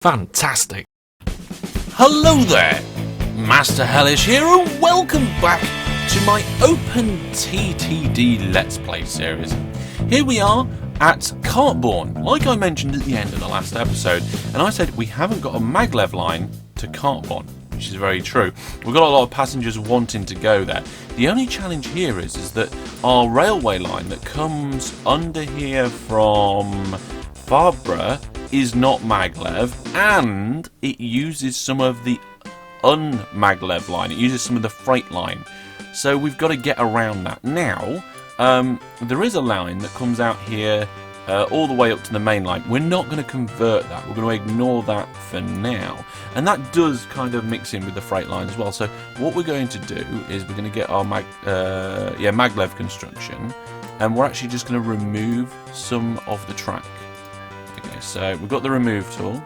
Fantastic. Hello there, Master Hellish here, and welcome back to my OpenTTD Let's Play series. Here we are at Cartbourgne, like I mentioned at the end of the last episode, and I said we haven't got a maglev line to Cartbourgne, which is very true. We've got a lot of passengers wanting to go there. The only challenge here is that our railway line that comes under here from Cartbourgne is not maglev, and it uses some of the un-maglev line. It uses some of the freight line. So we've got to get around that. Now, there is a line that comes out here all the way up to the main line. We're not going to convert that. We're going to ignore that for now. And that does kind of mix in with the freight line as well. So what we're going to do is we're going to get our maglev construction, and we're actually just going to remove some of the track. Okay, so we've got the remove tool.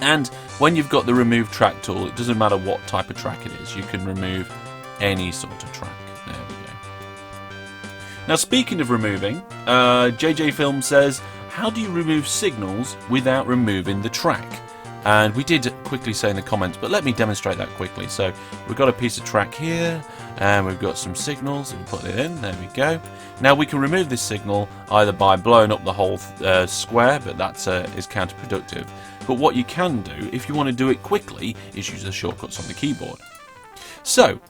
And when you've got the remove track tool, it doesn't matter what type of track it is. You can remove any sort of track. There we go. Now, speaking of removing, JJ Film says, how do you remove signals without removing the track? And we did quickly say in the comments, but let me demonstrate that quickly. So we've got a piece of track here, and we've got some signals. We put it in. There we go. Now we can remove this signal either by blowing up the whole square, but that is counterproductive. But what you can do, if you want to do it quickly, is use the shortcuts on the keyboard. So,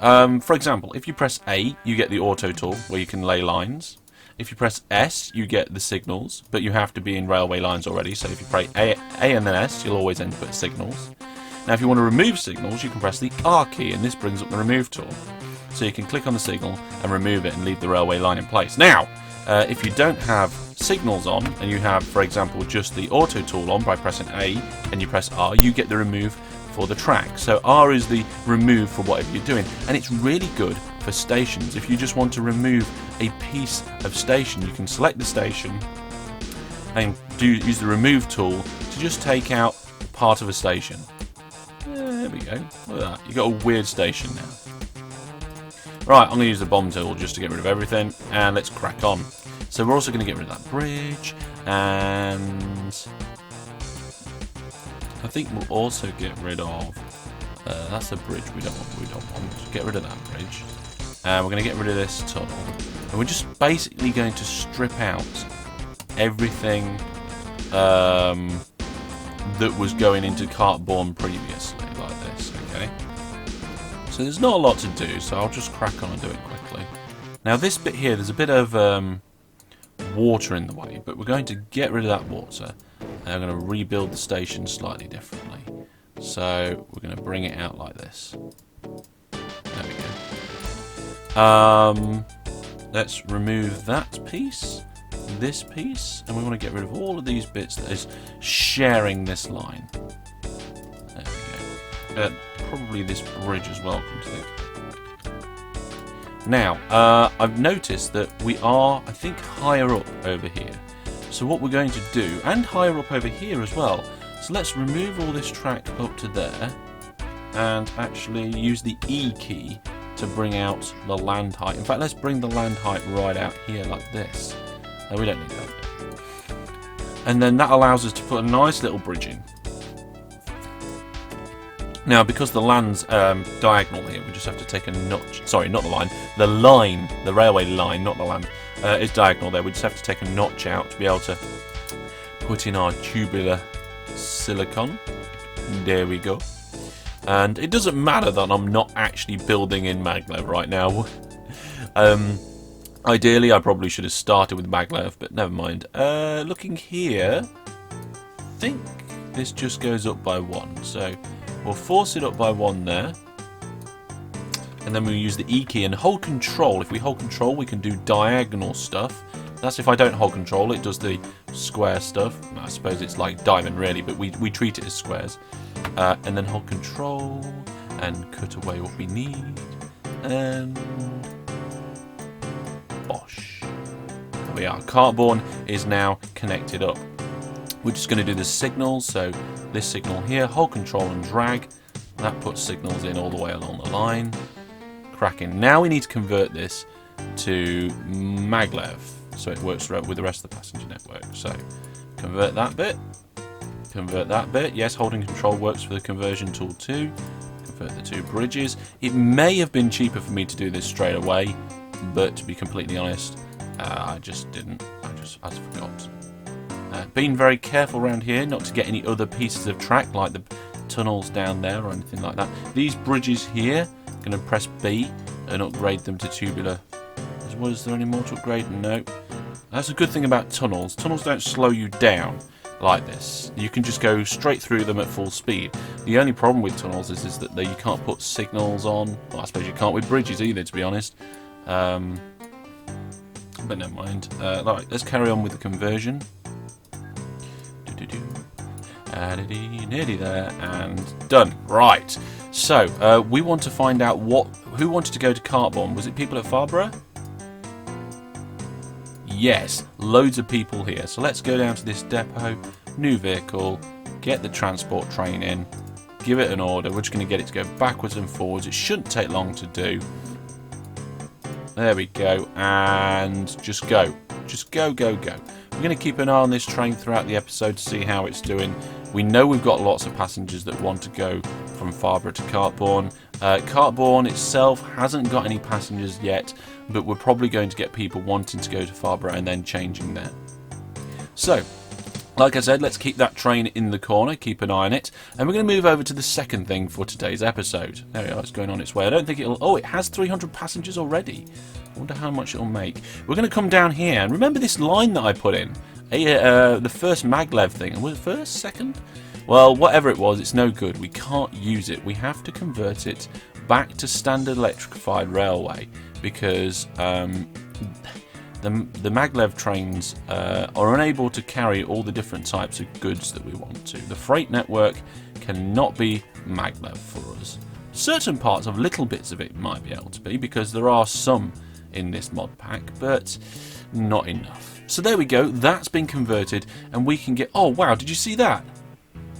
for example, if you press A, you get the auto tool where you can lay lines. If you press S, you get the signals, but you have to be in railway lines already. So if you press A and then S, you'll always end up at signals. Now, if you want to remove signals, you can press the R key, and this brings up the remove tool. So you can click on the signal and remove it and leave the railway line in place. Now, if you don't have signals on, and you have, for example, just the auto tool on by pressing A and you press R, you get the remove for the track. So R is the remove for whatever you're doing, and it's really good for stations. If you just want to remove a piece of station, you can select the station and use the remove tool to just take out part of a station. There we go. Look at that. You've got a weird station now. Right, I'm going to use the bomb tool just to get rid of everything, and let's crack on. So we're also going to get rid of that bridge, and I think we'll also get rid of that's the bridge we don't want. Get rid of that bridge. And we're going to get rid of this tunnel, and we're just basically going to strip out everything that was going into Cartbourgne previously, like this. Okay. So there's not a lot to do, so I'll just crack on and do it quickly. Now this bit here, there's a bit of water in the way, but we're going to get rid of that water, and I'm going to rebuild the station slightly differently. So we're going to bring it out like this. There we go. Let's remove that piece, this piece, and we want to get rid of all of these bits that is sharing this line. There we go. Probably this bridge as well, come to think. Now, I've noticed that we are, I think, higher up over here. So what we're going to do, and higher up over here as well, so let's remove all this track up to there, and actually use the E key to bring out the land height. In fact, let's bring the land height right out here like this. No, we don't need that. And then that allows us to put a nice little bridge in. Now, because the land's diagonal here, we just have to take a notch. Sorry, not the line. The line, the railway line, not the land, is diagonal there. We just have to take a notch out to be able to put in our tubular silicon. There we go. And it doesn't matter that I'm not actually building in maglev right now. Ideally, I probably should have started with maglev, but never mind. Looking here, I think this just goes up by 1. So we'll force it up by 1 there. And then we'll use the E key and hold control. If we hold control, we can do diagonal stuff. That's if I don't hold control, it does the square stuff. I suppose it's like diamond really, but we treat it as squares. And then hold control and cut away what we need. And bosh. There we are. Cartbourgne is now connected up. We're just going to do the signals. So this signal here, hold control and drag. That puts signals in all the way along the line. Cracking. Now we need to convert this to maglev so it works with the rest of the passenger network. So convert that bit. Convert that bit. Yes, holding control works for the conversion tool too. Convert the 2 bridges. It may have been cheaper for me to do this straight away, but to be completely honest, I just didn't. I forgot. Being very careful around here not to get any other pieces of track like the tunnels down there or anything like that. These bridges here, I'm going to press B and upgrade them to tubular. Was there any more to upgrade? No. That's a good thing about tunnels. Tunnels don't slow you down like this. You can just go straight through them at full speed. The only problem with tunnels is that you can't put signals on. Well, I suppose you can't with bridges either, to be honest. But never mind. Right, let's carry on with the conversion. Nearly there and done. Right. So we want to find out who wanted to go to Cartbourgne. Was it people at Farnborough? Yes, loads of people here. So let's go down to this depot, new vehicle, get the transport train in, give it an order. We're just going to get it to go backwards and forwards. It shouldn't take long to do. There we go, and just go. Just go, go, go. We're going to keep an eye on this train throughout the episode to see how it's doing. We know we've got lots of passengers that want to go from Farnborough to Cartbourgne. Cartbourgne itself hasn't got any passengers yet, but we're probably going to get people wanting to go to Farnborough and then changing there. So, like I said, let's keep that train in the corner, keep an eye on it, and we're going to move over to the second thing for today's episode. There we are, it's going on its way. I don't think it'll... Oh, it has 300 passengers already. I wonder how much it'll make. We're going to come down here, and remember this line that I put in? The first maglev thing. Was it first? Second? Well, whatever it was, it's no good. We can't use it. We have to convert it back to standard electrified railway because the maglev trains are unable to carry all the different types of goods that we want to. The freight network cannot be maglev for us. Certain parts of little bits of it might be able to be because there are some in this mod pack, but not enough. So there we go. That's been converted and we can get... Oh, wow. Did you see that?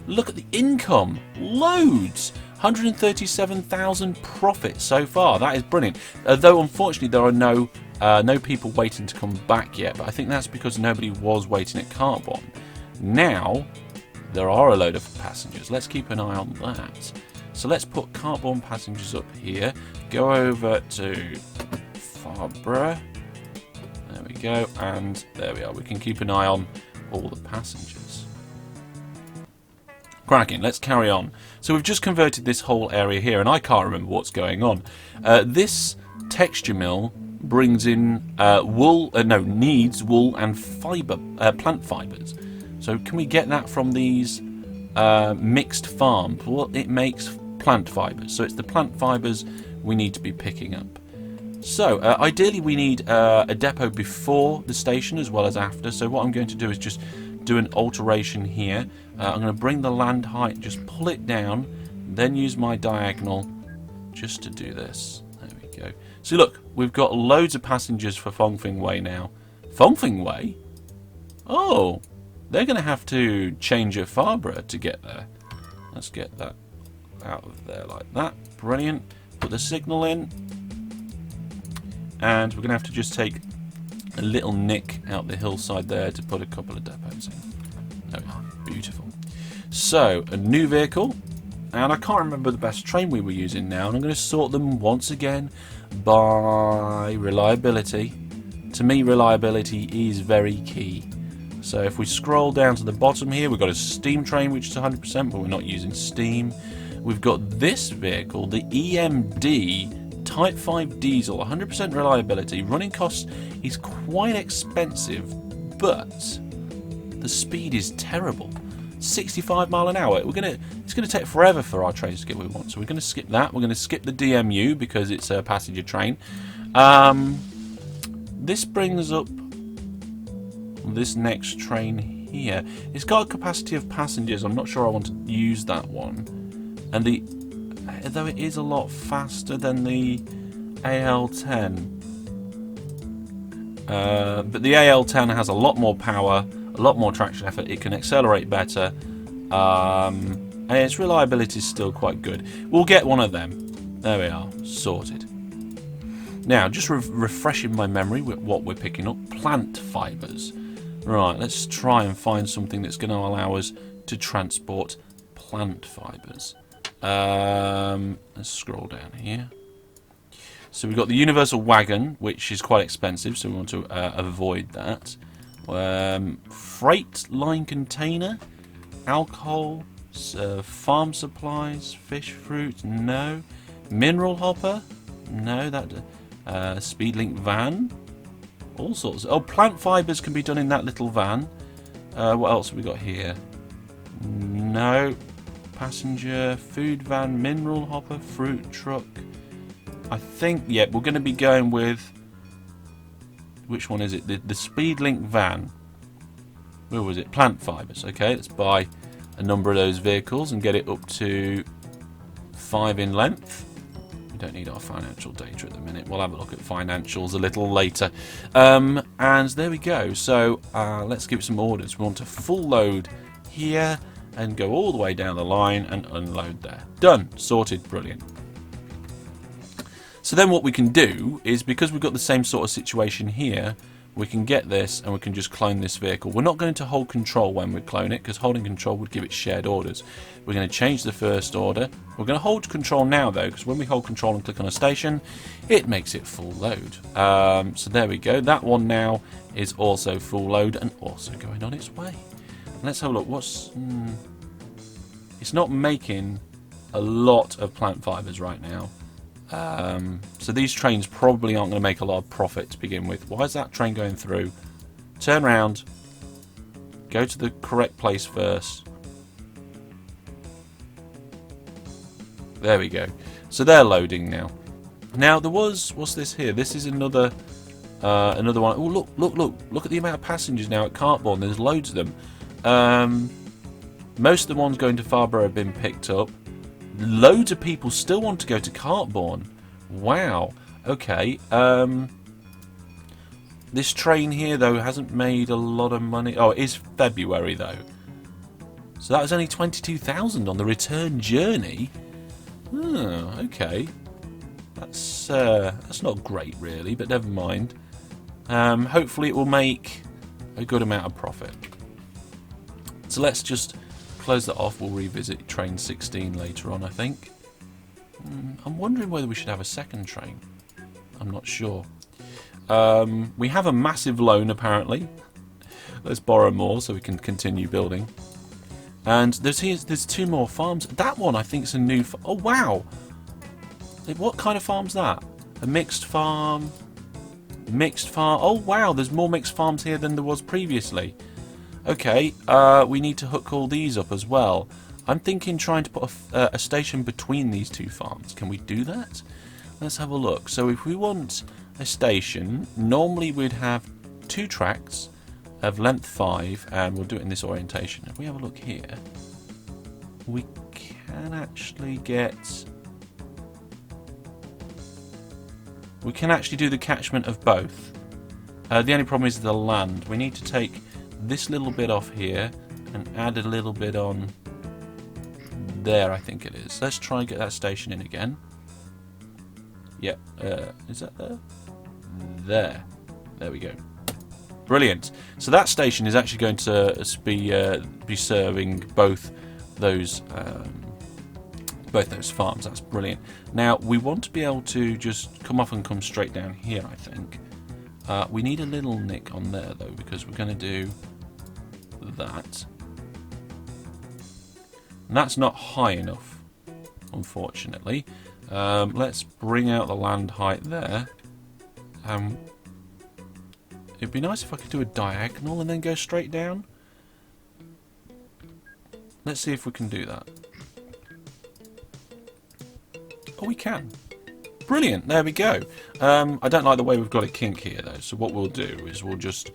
Look at the income. Loads. 137,000 profit so far. That is brilliant. Though, unfortunately, there are no people waiting to come back yet. But I think that's because nobody was waiting at Cartbourgne. Now, there are a load of passengers. Let's keep an eye on that. So let's put Cartbourgne passengers up here. Go over to Farnborough. There we go. And there we are. We can keep an eye on all the passengers. Cracking, let's carry on. So we've just converted this whole area here, and I can't remember what's going on. This texture mill brings in needs wool and fibre, plant fibres. So can we get that from these mixed farms? Well, it makes plant fibres, so it's the plant fibres we need to be picking up. So ideally we need a depot before the station as well as after. So what I'm going to do is just do an alteration here. I'm going to bring the land height, just pull it down, then use my diagonal just to do this. There we go. So look, we've got loads of passengers for Fongfing Way now. Fongfing Way? Oh, they're going to have to change at Farnborough to get there. Let's get that out of there like that. Brilliant. Put the signal in. And we're going to have to just take a little nick out the hillside there to put a couple of depots in. There we are. Beautiful. So, a new vehicle. And I can't remember the best train we were using now. And I'm going to sort them once again by reliability. To me, reliability is very key. So if we scroll down to the bottom here, we've got a steam train, which is 100%, but we're not using steam. We've got this vehicle, the EMD Type 5 diesel, 100% reliability. Running cost is quite expensive, but the speed is terrible. 65 mile an hour. It's gonna take forever for our trains to get what we want. So we're gonna skip that. We're gonna skip the DMU because it's a passenger train. This brings up this next train here. It's got a capacity of passengers. I'm not sure I want to use that one. And though it is a lot faster than the AL10. But the AL10 has a lot more power, a lot more traction effort. It can accelerate better. And its reliability is still quite good. We'll get one of them. There we are. Sorted. Now, just refreshing my memory with what we're picking up. Plant fibres. Right, let's try and find something that's going to allow us to transport plant fibres. Let's scroll down here. So we've got the universal wagon, which is quite expensive, so we want to avoid that. Freight line container, alcohol, farm supplies, fish, fruit, no. Mineral hopper, no. That Speedlink van, all sorts. Oh, plant fibres can be done in that little van. What else have we got here? No. Passenger, food van, mineral hopper, fruit truck. I think, yeah, we're going to be going with, which one is it? The Speedlink van. Where was it? Plant fibres. Okay, let's buy a number of those vehicles and get it up to 5 in length. We don't need our financial data at the minute. We'll have a look at financials a little later. And there we go. So let's give it some orders. We want to full load here and go all the way down the line and unload there. Done. Sorted. Brilliant. So then what we can do is, because we've got the same sort of situation here, we can get this and we can just clone this vehicle. We're not going to hold control when we clone it, because holding control would give it shared orders. We're going to change the first order. We're going to hold control now though, because when we hold control and click on a station, it makes it full load. So there we go. That one now is also full load and also going on its way. Let's have a look. What's it's not making a lot of plant fibres right now. So these trains probably aren't going to make a lot of profit to begin with. Why is that train going through? Turn around, go to the correct place first. There we go. So they're loading now. Now there was, what's this here? This is another one. Oh, look at the amount of passengers now at Cartbourgne. There's loads of them. Most of the ones going to Farnborough have been picked up. Loads of people still want to go to Cartbourgne. Wow. Okay. This train here, though, hasn't made a lot of money. Oh, it is February, though. So that was only 22,000 on the return journey. Oh, okay. That's not great, really, but never mind. Hopefully it will make a good amount of profit. So let's just close that off. We'll revisit train 16 later on, I think. I'm wondering whether we should have a second train. I'm not sure. We have a massive loan, apparently. Let's borrow more so we can continue building. And there's 2 more farms. That one, I think, is a new... Oh, wow! What kind of farm's that? A mixed farm? Mixed farm? Oh, wow! There's more mixed farms here than there was previously. Okay, we need to hook all these up as well. I'm thinking trying to put a station between these 2 farms. Can we do that? Let's have a look. So if we want a station, normally we'd have 2 tracks of length 5, and we'll do it in this orientation. If we have a look here, we can actually get... We can actually do the catchment of both. The only problem is the land. We need to take this little bit off here and add a little bit on there, I think it is. Let's try and get that station in again. Yep, is that there? There we go. Brilliant. So that station is actually going to be serving both those farms. That's brilliant. Now we want to be able to just come off and come straight down here, I think. We need a little nick on there though, because we're going to do that. And that's not high enough, unfortunately. Let's bring out the land height there. It'd be nice if I could do a diagonal and then go straight down. Let's see if we can do that. Oh, we can. Brilliant, there we go. I don't like the way we've got it kink here though, so what we'll do is we'll just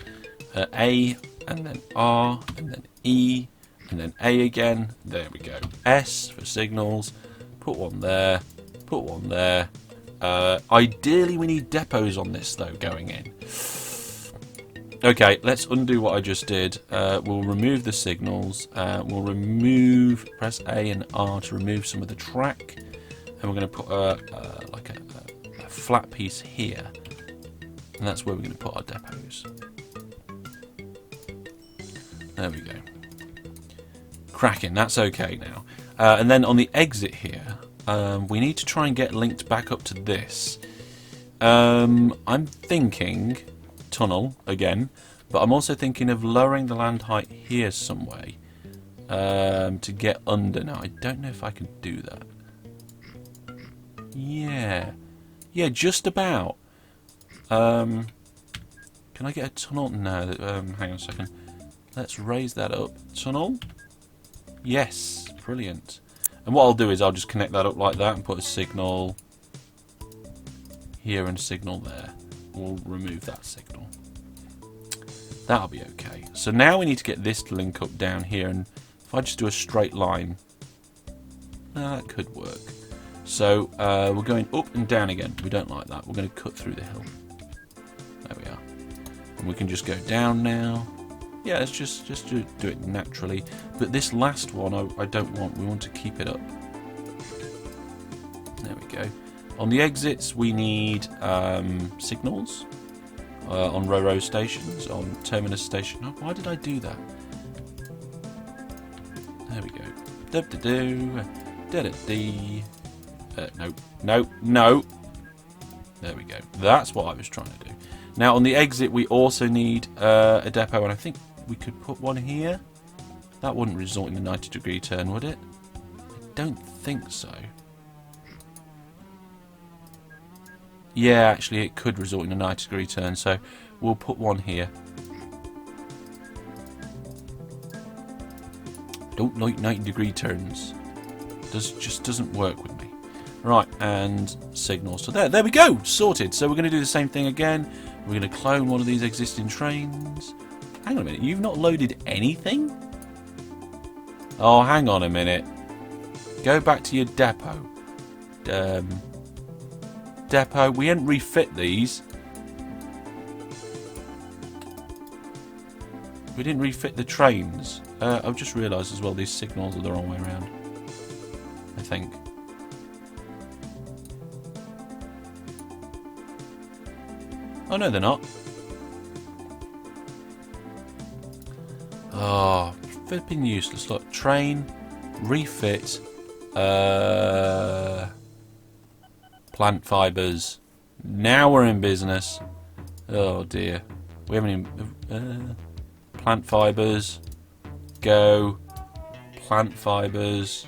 A and then R and then E and then A again. There we go. S for signals. Put one there. Put one there. Ideally we need depots on this though going in. Okay, let's undo what I just did. We'll remove the signals. We'll press A and R to remove some of the track. And we're going to put like a flat piece here. And that's where we're going to put our depots. There we go. Cracking, that's okay now. And then on the exit here, we need to try and get linked back up to this. I'm thinking tunnel again, but I'm also thinking of lowering the land height here some way to get under. Now, I don't know if I can do that. Yeah, just about. Can I get a tunnel? No, hang on a second. Let's raise that up. Tunnel? Yes, brilliant. And what I'll do is I'll just connect that up like that and put a signal here and a signal there. We'll remove that signal. That'll be okay. So now we need to get this to link up down here, and if I just do a straight line, that could work. So we're going up and down again. We don't like that. We're going to cut through the hill. There we are. And we can just go down now. Yeah, let's just do it naturally. But this last one I don't want. We want to keep it up. There we go. On the exits we need signals on row stations, on terminus station. Oh, why did I do that? There we go. No. There we go. That's what I was trying to do. Now on the exit we also need a depot, and I think we could put one here. That wouldn't result in a 90-degree turn, would it? I don't think so. Yeah, actually it could result in a 90-degree turn, so we'll put one here. Don't like 90-degree turns. Just doesn't work with me. Right, and signals. So there we go, sorted. So we're going to do the same thing again. We're going to clone one of these existing trains. Hang on a minute, you've not loaded anything? Oh, hang on a minute. Go back to your depot. Depot. We hadn't refit these. We didn't refit the trains. I've just realised as well these signals are the wrong way around. I think. Oh no, they're not. Oh, flipping useless. Look, train, refit, plant fibres. Now we're in business. Oh dear. We haven't even... plant fibres. Go. Plant fibres.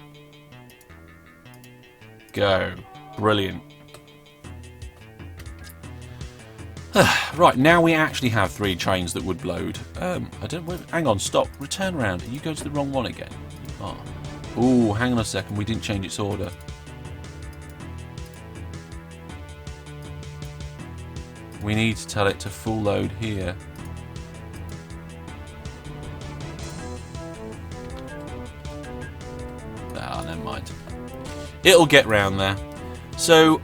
Go. Brilliant. Right, now we actually have 3 trains that would load. I don't... Hang on, stop. Return around. You go to the wrong one again. Oh. Ooh, hang on a second. We didn't change its order. We need to tell it to full load here. Ah, never mind. It'll get round there. So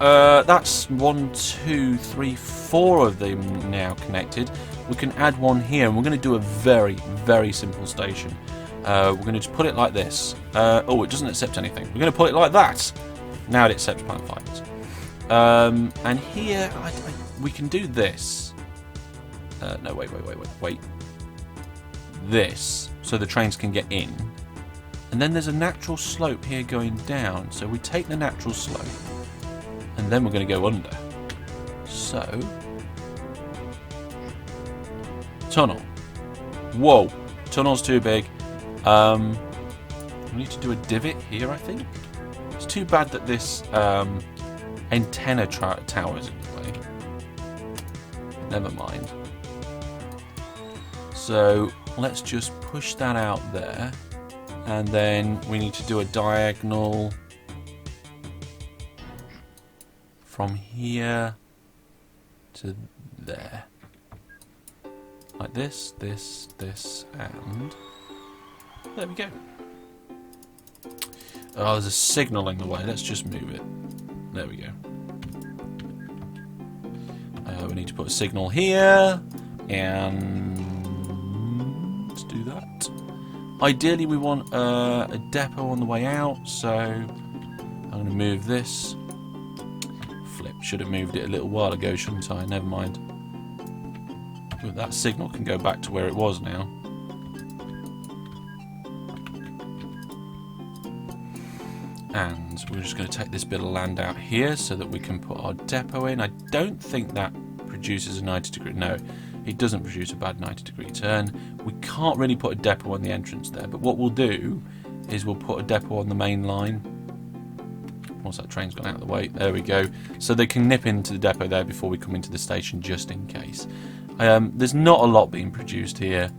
that's 1, 2, 3, 4 of them now connected. We can add one here, and we're going to do a very, very simple station. We're going to just put it like this. Oh, it doesn't accept anything. We're going to put it like that. Now it accepts plant fibers. And here we can do this. No, wait. This, so the trains can get in. And then there's a natural slope here going down. So we take the natural slope, and then we're going to go under. So, tunnel. Whoa, tunnel's too big. We need to do a divot here, I think. It's too bad that this antenna tower is in the way. Never mind. So let's just push that out there, and then we need to do a diagonal from here to there, like this, and there we go. Oh, there's a signal in the way. Let's just move it. There we go. We need to put a signal here, and let's do that. Ideally, we want a depot on the way out, so I'm going to move this. Flip, should have moved it a little while ago, shouldn't I? Never mind. But that signal can go back to where it was now. And we're just going to take this bit of land out here so that we can put our depot in. I don't think that produces a 90 degree... No, it doesn't produce a bad 90 degree turn. We can't really put a depot on the entrance there, but what we'll do is we'll put a depot on the main line. Once that train's gone out of the way, there we go. So they can nip into the depot there before we come into the station, just in case. There's not a lot being produced here.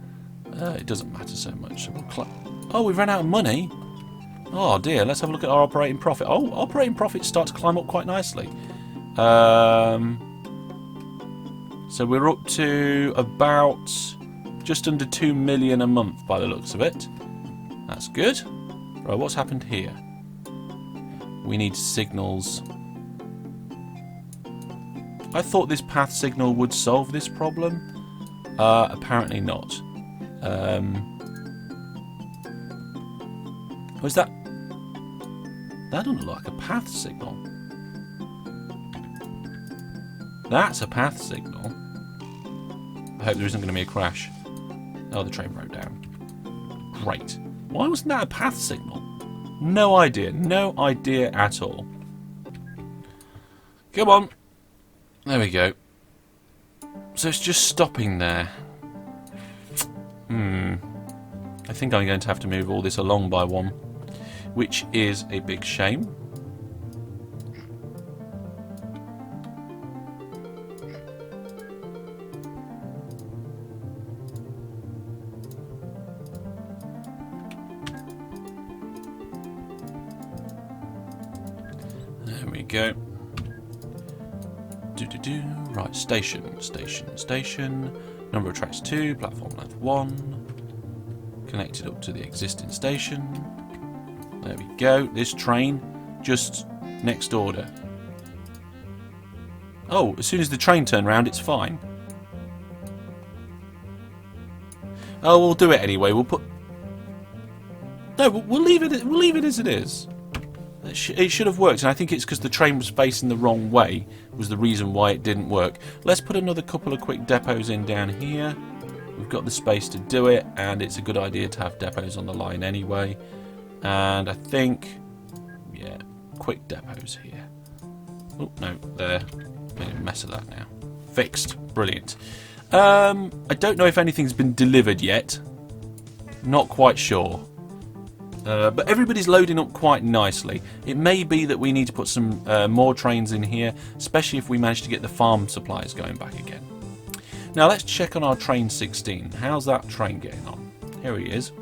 It doesn't matter so much. So we'll we've run out of money. Oh dear, let's have a look at our operating profit. Oh, operating profits start to climb up quite nicely. So we're up to about just under 2 million a month by the looks of it. That's good. Right, what's happened here? We need signals. I thought this path signal would solve this problem. Apparently not. Was that... That doesn't look like a path signal. That's a path signal. I hope there isn't going to be a crash. Oh, the train broke down. Great. Why wasn't that a path signal? No idea. No idea at all. Come on. There we go. So it's just stopping there. I think I'm going to have to move all this along by one, which is a big shame. There we go. Right, station. Number of tracks 2, platform length 1. Connected up to the existing station. There we go. This train just next order. Oh, as soon as the train turned round, it's fine. Oh, we'll do it anyway. We'll put... No, we'll leave it. We'll leave it as it is. It should have worked, and I think it's because the train was facing the wrong way was the reason why it didn't work. Let's put another couple of quick depots in down here. We've got the space to do it, and it's a good idea to have depots on the line anyway. And I think, yeah, quick depots here. Oh, no, there. Made a mess of that now. Fixed. Brilliant. I don't know if anything's been delivered yet. Not quite sure. But everybody's loading up quite nicely. It may be that we need to put some more trains in here, especially if we manage to get the farm supplies going back again. Now let's check on our train 16. How's that train getting on? Here he is.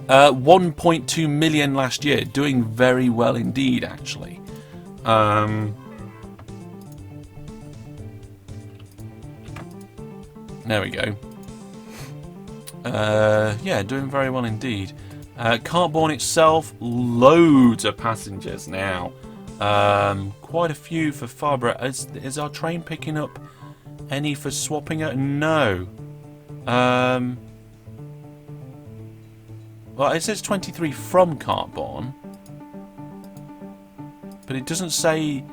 1.2 million last year. Doing very well indeed, actually. There we go. Yeah, doing very well indeed. Cartbourgne itself, loads of passengers now. Quite a few for Farnborough. Is our train picking up any for swapping it? No. Well, it says 23 from Cartbourgne, but it doesn't say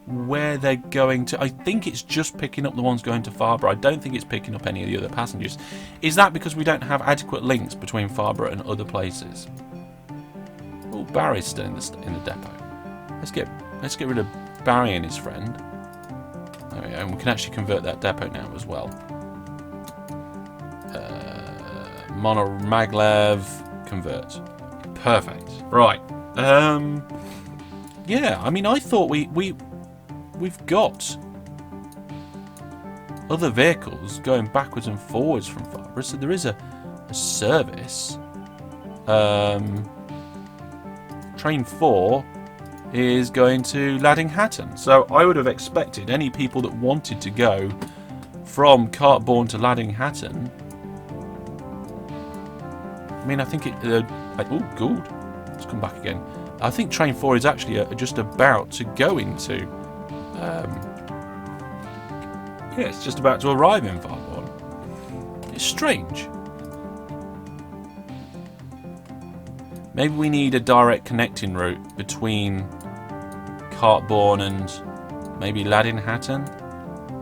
where they're going to. I think it's just picking up the ones going to Farnborough. I don't think it's picking up any of the other passengers. Is that because we don't have adequate links between Farnborough and other places? Oh, Barry's still in the depot. Let's get rid of Barry and his friend. There we go, and we can actually convert that depot now as well. Mono maglev convert. Perfect. Right. Yeah. I mean, I thought we've got other vehicles going backwards and forwards from Farnborough, so there is a service. Train 4 is going to Laddinghatton, so I would have expected any people that wanted to go from Cartbourgne to Laddinghatton. I mean, I think it... oh, good. Let's come back again. I think Train 4 is actually just about to go into... yeah, it's just about to arrive in Cartbourgne. It's strange. Maybe we need a direct connecting route between Cartbourgne and maybe Laddinghatton.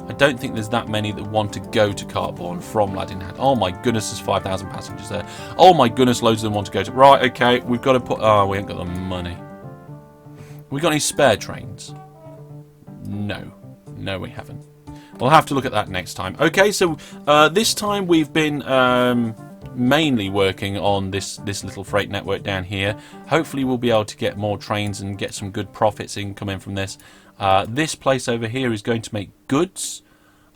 I don't think there's that many that want to go to Cartbourgne from Laddinghatton. Oh my goodness, there's 5,000 passengers there. Oh my goodness, loads of them want to go to... Right, okay, we've got to put... Oh, we ain't got the money. We got any spare trains? No. No, we haven't. We'll have to look at that next time. Okay, so this time we've been mainly working on this little freight network down here. Hopefully we'll be able to get more trains and get some good profits incoming from this. This place over here is going to make goods.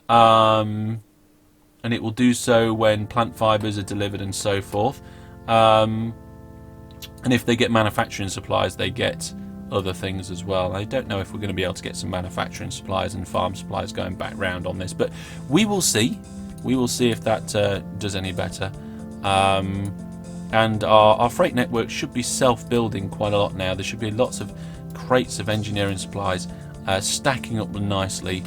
And it will do so when plant fibres are delivered and so forth. And if they get manufacturing supplies, they get other things as well. I don't know if we're going to be able to get some manufacturing supplies and farm supplies going back round on this, but we will see. We will see if that does any better. And our freight network should be self-building quite a lot now. There should be lots of crates of engineering supplies stacking up nicely,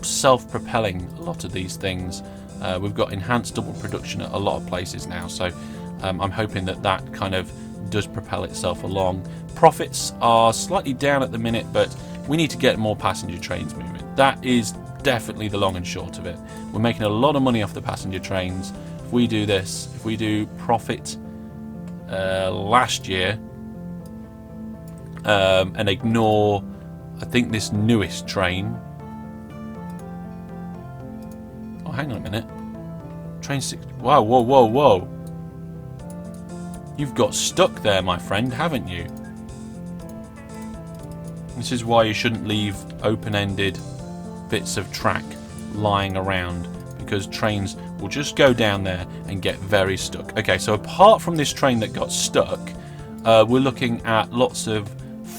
self-propelling a lot of these things. We've got enhanced double production at a lot of places now, so I'm hoping that kind of does propel itself along. Profits are slightly down at the minute, but we need to get more passenger trains moving. That is definitely the long and short of it. We're making a lot of money off the passenger trains. If we do this, if we do profit last year and ignore, I think, this newest train. Oh, hang on a minute. Train 6. Wow, whoa, whoa, whoa. You've got stuck there, my friend, haven't you? This is why you shouldn't leave open-ended bits of track lying around, because trains will just go down there and get very stuck. Okay, so apart from this train that got stuck, we're looking at lots of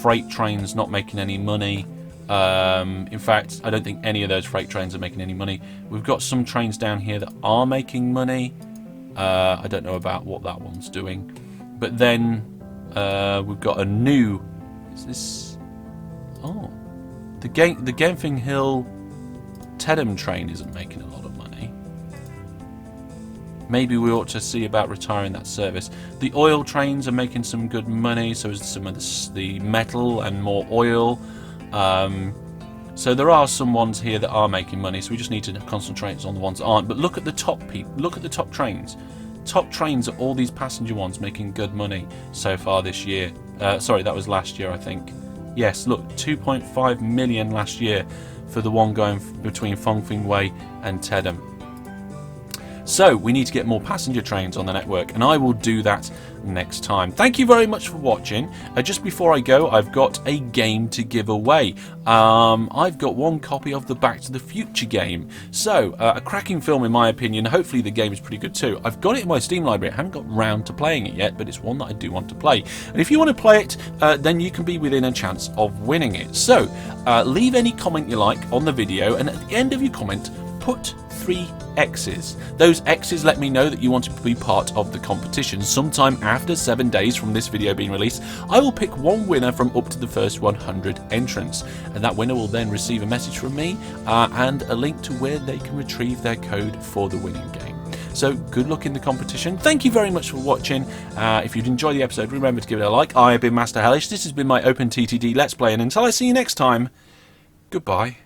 freight trains not making any money. In fact, I don't think any of those freight trains are making any money. We've got some trains down here that are making money. I don't know about what that one's doing. But then we've got a new... Is this... Oh. The Genfing Hill Tedham train isn't making a lot of money. Maybe we ought to see about retiring that service. The oil trains are making some good money, so is some of the metal and more oil. So there are some ones here that are making money, so we just need to concentrate on the ones that aren't. But look at the top look at the top trains. Top trains are all these passenger ones making good money so far this year. Sorry, that was last year, I think. Yes, look, 2.5 million last year for the one going between Fengfing Wei and Tedham. So we need to get more passenger trains on the network, and I will do that next time. Thank you very much for watching. Just before I go, I've got a game to give away. I've got one copy of the Back to the Future game. So, a cracking film in my opinion. Hopefully the game is pretty good too. I've got it in my Steam library. I haven't got round to playing it yet, but it's one that I do want to play. And if you want to play it, then you can be within a chance of winning it. So, leave any comment you like on the video, and at the end of your comment, put 3 X's. Those X's let me know that you want to be part of the competition. Sometime after 7 days from this video being released, I will pick one winner from up to the first 100 entrants, and that winner will then receive a message from me and a link to where they can retrieve their code for the winning game. So good luck in the competition. Thank you very much for watching. If you'd enjoyed the episode, remember to give it a like. I have been Master Hellish. This has been my OpenTTD Let's Play, and until I see you next time, goodbye.